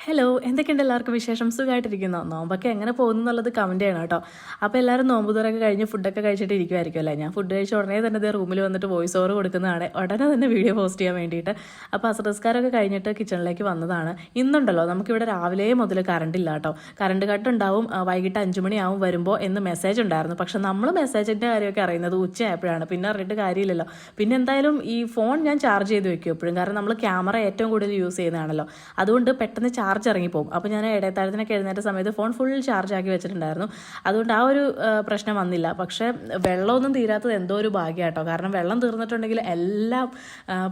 Hello, എന്തൊക്കെയുണ്ട് എല്ലാവർക്കും വിശേഷം? സുഖമായിട്ടിരിക്കുന്നോ? നോമ്പൊക്കെ എങ്ങനെ പോകുന്നു എന്നുള്ളത് കമൻറ്റ് ചെയ്യണം കേട്ടോ. അപ്പോൾ എല്ലാവരും നോമ്പ് തുറയൊക്കെ കഴിഞ്ഞ് ഫുഡൊക്കെ കഴിച്ചിട്ട് ഇരിക്കുമായിരിക്കും അല്ലേ? ഞാൻ ഫുഡ് കഴിച്ച ഉടനെ തന്നെ റൂമിൽ വന്നിട്ട് വോയിസ് ഓവർ കൊടുക്കുന്നതാണ്, ഉടനെ തന്നെ വീഡിയോ പോസ്റ്റ് ചെയ്യാൻ വേണ്ടിയിട്ട്. അപ്പോൾ അസറസ്കാരമൊക്കെ കഴിഞ്ഞിട്ട് കിച്ചണിലേക്ക് വന്നതാണ്. ഇന്നുണ്ടല്ലോ നമുക്കിവിടെ രാവിലെ മുതൽ കറണ്ട് ഇല്ല കേട്ടോ. കറണ്ട് കട്ട് ഉണ്ടാവും, വൈകിട്ട് 5 മണിയാവും വരുമ്പോൾ എന്ന് മെസ്സേജ് ഉണ്ടായിരുന്നു. പക്ഷെ നമ്മൾ മെസ്സേജിൻ്റെ കാര്യമൊക്കെ അറിയുന്നത് ഉച്ചയായപ്പോഴാണ്. പിന്നെ അറിഞ്ഞിട്ട് കാര്യമില്ലല്ലോ. പിന്നെ എന്തായാലും ഈ ഫോൺ ഞാൻ ചാർജ് ചെയ്ത് വെക്കും എപ്പോഴും, കാരണം നമ്മൾ ക്യാമറ ഏറ്റവും കൂടുതൽ യൂസ് ചെയ്യുന്നതാണല്ലോ. അതുകൊണ്ട് പെട്ടെന്ന് ചാർജ് ഇറങ്ങിപ്പോകും. അപ്പോൾ ഞാൻ ഇടയത്താഴത്തിനൊക്കെ എഴുന്നേറ്റ സമയത്ത് ഫോൺ ഫുൾ ചാർജ് ആക്കി വെച്ചിട്ടുണ്ടായിരുന്നു. അതുകൊണ്ട് ആ ഒരു പ്രശ്നം വന്നില്ല. പക്ഷേ വെള്ളമൊന്നും തീരാത്തത് എന്തോ ഒരു ഭാഗ്യമാട്ടോ. കാരണം വെള്ളം തീർന്നിട്ടുണ്ടെങ്കിൽ എല്ലാം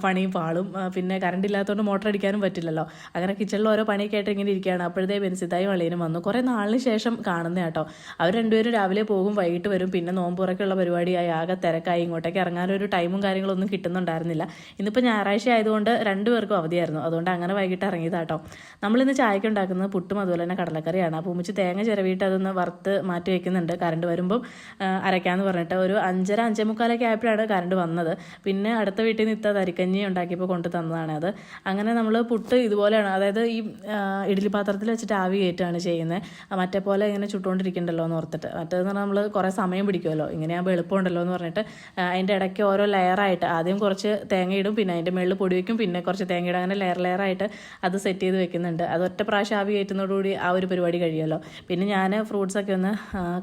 പണിയും പാളും. പിന്നെ കറണ്ട് ഇല്ലാത്തതുകൊണ്ട് മോട്ടർ അടിക്കാനും പറ്റില്ലല്ലോ. അങ്ങനെ കിച്ചണിൽ ഓരോ പണിയൊക്കെ ആയിട്ട് ഇങ്ങനെ ഇരിക്കുകയാണ്. അപ്പോഴത്തെ ബെൻസിത്തായും വള്ളീനും വന്നു. കുറേ നാളിന് ശേഷം കാണുന്ന കേട്ടോ. അവർ രണ്ടുപേരും രാവിലെ പോകും, വൈകിട്ട് വരും. പിന്നെ നോമ്പുറക്കുള്ള പരിപാടിയായി ആകെ തിരക്കായി. ഇങ്ങോട്ടേക്ക് ഇറങ്ങാനൊരു ടൈമും കാര്യങ്ങളൊന്നും കിട്ടുന്നുണ്ടായിരുന്നില്ല. ഇന്നിപ്പോൾ ഞായറാഴ്ച ആയതുകൊണ്ട് രണ്ടുപേർക്കും അവധിയായിരുന്നു. അതുകൊണ്ട് അങ്ങനെ വൈകിട്ട് ഇറങ്ങിയതാട്ടോ. നമ്മളിന്ന് ചായക്ക് ഉണ്ടാക്കുന്നത് പുട്ടും അതുപോലെ തന്നെ കടലക്കറിയാണ്. അപ്പോൾ ഉമ്മിച്ച് തേങ്ങ ചിരവിയിട്ട് അതൊന്ന് വറുത്ത് മാറ്റി വയ്ക്കുന്നുണ്ട്. കറണ്ട് വരുമ്പം അരയ്ക്കാമെന്ന് പറഞ്ഞിട്ട് ഒരു 5:30-5:45 ആയപ്പോഴാണ് കറണ്ട് വന്നത്. പിന്നെ അടുത്ത വീട്ടിൽ നിന്ന് ഇത്ത തരിക്കഞ്ഞി ഉണ്ടാക്കിയപ്പോൾ കൊണ്ട് തന്നതാണ് അത്. അങ്ങനെ നമ്മൾ പുട്ട് ഇതുപോലെയാണ്, അതായത് ഈ ഇഡ്ഡലി പാത്രത്തിൽ വെച്ചിട്ട് ആവി കയറ്റുകയാണ് ചെയ്യുന്നത്. മറ്റേ പോലെ ഇങ്ങനെ ചുട്ടുകൊണ്ടിരിക്കണ്ടല്ലോ എന്ന് ഓർത്തിട്ട്. മറ്റേതെന്ന് പറഞ്ഞാൽ നമ്മൾ കുറേ സമയം പിടിക്കുമല്ലോ, ഇങ്ങനെയാകുമ്പോൾ എളുപ്പമുണ്ടല്ലോ എന്ന് പറഞ്ഞിട്ട് അതിൻ്റെ ഇടയ്ക്ക് ഓരോ ലെയറായിട്ട് ആദ്യം കുറച്ച് തേങ്ങ ഇടും, പിന്നെ അതിൻ്റെ മുകളിൽ പൊടി വയ്ക്കും, പിന്നെ കുറച്ച് തേങ്ങ ഇടും, അങ്ങനെ ലെയറായിട്ട് അത് സെറ്റ് ചെയ്ത് വെക്കുന്നുണ്ട്. അത് ഒറ്റ പ്രാവശ്യം ആവി കയറ്റുന്നതോടുകൂടി ആ ഒരു പരിപാടി കഴിയുമല്ലോ. പിന്നെ ഞാൻ ഫ്രൂട്ട്സൊക്കെ ഒന്ന്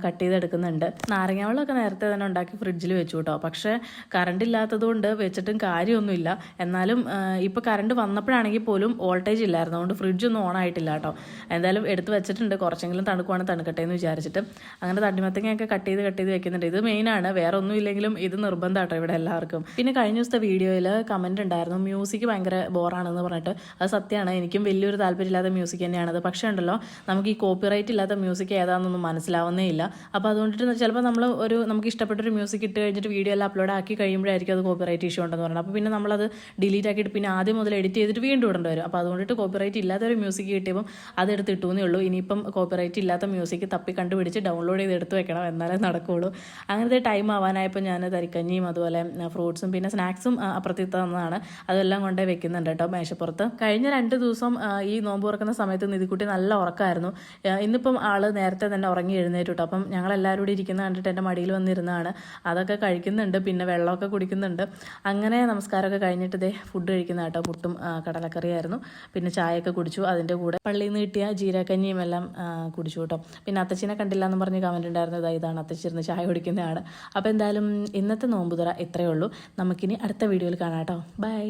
കട്ട് ചെയ്തെടുക്കുന്നുണ്ട്. നാരങ്ങ വെള്ളമൊക്കെ നേരത്തെ തന്നെ ഉണ്ടാക്കി ഫ്രിഡ്ജിൽ വെച്ചു കേട്ടോ. പക്ഷേ കറണ്ട് ഇല്ലാത്തതുകൊണ്ട് വെച്ചിട്ടും കാര്യമൊന്നുമില്ല. എന്നാലും ഇപ്പോൾ കറണ്ട് വന്നപ്പോഴാണെങ്കിൽ പോലും വോൾട്ടേജ് ഇല്ലായിരുന്നു, അതുകൊണ്ട് ഫ്രിഡ്ജൊന്നും ഓൺ ആയിട്ടില്ല കേട്ടോ. എന്തായാലും എടുത്ത് വെച്ചിട്ടുണ്ട്, കുറച്ചെങ്കിലും തണുക്കുവാണ് തണുക്കട്ടെ എന്ന് വിചാരിച്ചിട്ട്. അങ്ങനെ തണ്ണിമത്തങ്ങയൊക്കെ കട്ട് ചെയ്ത് വെക്കുന്നുണ്ട്. ഇത് മെയിനാണ്, വേറെ ഒന്നും ഇല്ലെങ്കിലും ഇത് നിർബന്ധം കേട്ടോ ഇവിടെ എല്ലാവർക്കും. പിന്നെ കഴിഞ്ഞ ദിവസത്തെ വീഡിയോയിൽ കമൻറ്റ് ഉണ്ടായിരുന്നു, മ്യൂസിക് ഭയങ്കര ബോറാണെന്ന് പറഞ്ഞിട്ട്. അത് സത്യമാണ്, എനിക്കും വലിയൊരു താല്പര്യമില്ലാത്ത മ്യൂസിക് തന്നെയാണത്. പക്ഷേ ഉണ്ടല്ലോ, നമുക്ക് ഈ കോപ്പിറൈറ്റ് ഇല്ലാത്ത മ്യൂസിക് ഏതാണെന്നൊന്നും മനസ്സിലാവുന്നേ ഇല്ല. അപ്പോൾ അതുകൊണ്ടിട്ട് ചിലപ്പോൾ നമ്മൾ നമുക്ക് ഇഷ്ടപ്പെട്ടൊരു മ്യൂസിക് ഇട്ട് കഴിഞ്ഞിട്ട് വീഡിയോ എല്ലാം അപ്ലോഡ് ആക്കി കഴിയുമ്പോഴായിരിക്കും അത് കോപ്പിറൈറ്റ് ഇഷ്യൂ ഉണ്ടെന്ന് പറയുന്നത്. അപ്പോൾ പിന്നെ നമ്മളത് ഡിലീറ്റ് ആക്കിയിട്ട് പിന്നെ ആദ്യം മുതൽ എഡിറ്റ് ചെയ്തിട്ട് വീണ്ടും ഇടേണ്ടി വരും. അപ്പോൾ അതുകൊണ്ടിട്ട് കോപ്പിറൈറ്റ് ഇല്ലാത്തൊരു മ്യൂസിക് കിട്ടിയപ്പം അതെടുത്ത് ഇട്ടുവെന്നേ ഉള്ളൂ. ഇനിയിപ്പം കോപ്പിറൈറ്റ് ഇല്ലാത്ത മ്യൂസിക് തപ്പി കണ്ടുപിടിച്ച് ഡൗൺലോഡ് ചെയ്ത് എടുത്ത് വെക്കണം, എന്നാലേ നടക്കുകയുള്ളൂ. അങ്ങനത്തെ ടൈം ആവാനായപ്പോൾ ഞാൻ തരിക്കഞ്ഞിയും അതുപോലെ ഫ്രൂട്ട്സും പിന്നെ സ്നാക്സും അപ്പുറത്ത് തന്നതാണ്, അതെല്ലാം കൊണ്ടേ വെക്കുന്നുണ്ട് കേട്ടോ മേശപ്പുറത്ത്. കഴിഞ്ഞ 2 ദിവസം ഈ നോമ്പ് തുറക്കുന്ന സമയത്ത് നിധിക്കുട്ടി നല്ല ഉറക്കമായിരുന്നു. ഇന്നിപ്പം ആൾ നേരത്തെ തന്നെ ഉറങ്ങി എഴുന്നേറ്റു കേട്ടോ. അപ്പം ഞങ്ങളെല്ലാവരും കൂടി ഇരിക്കുന്ന കണ്ടിട്ട് എൻ്റെ മടിയിൽ വന്നിരുന്നതാണ്. അതൊക്കെ കഴിക്കുന്നുണ്ട്, പിന്നെ വെള്ളമൊക്കെ കുടിക്കുന്നുണ്ട്. അങ്ങനെ നമസ്കാരമൊക്കെ കഴിഞ്ഞിട്ട് ഇതേ ഫുഡ് കഴിക്കുന്ന കേട്ടോ. പുട്ടും കടലക്കറിയായിരുന്നു. പിന്നെ ചായയൊക്കെ കുടിച്ചു. അതിൻ്റെ കൂടെ പള്ളിയിൽ നിന്ന് കിട്ടിയ ജീരകഞ്ഞിയും എല്ലാം കുടിച്ചു കേട്ടോ. പിന്നെ അത്തച്ചിനെ കണ്ടില്ല എന്ന് പറഞ്ഞ് കമൻറ്റ് ഉണ്ടായിരുന്നു. ഇതാണ് അത്തച്ചിരുന്ന് ചായ കുടിക്കുന്നതാണ്. അപ്പോൾ എന്തായാലും ഇന്നത്തെ നോമ്പ് തുറ ഇത്രയേ ഉള്ളൂ. നമുക്കിനി അടുത്ത വീഡിയോയിൽ കാണാം കേട്ടോ. ബൈ.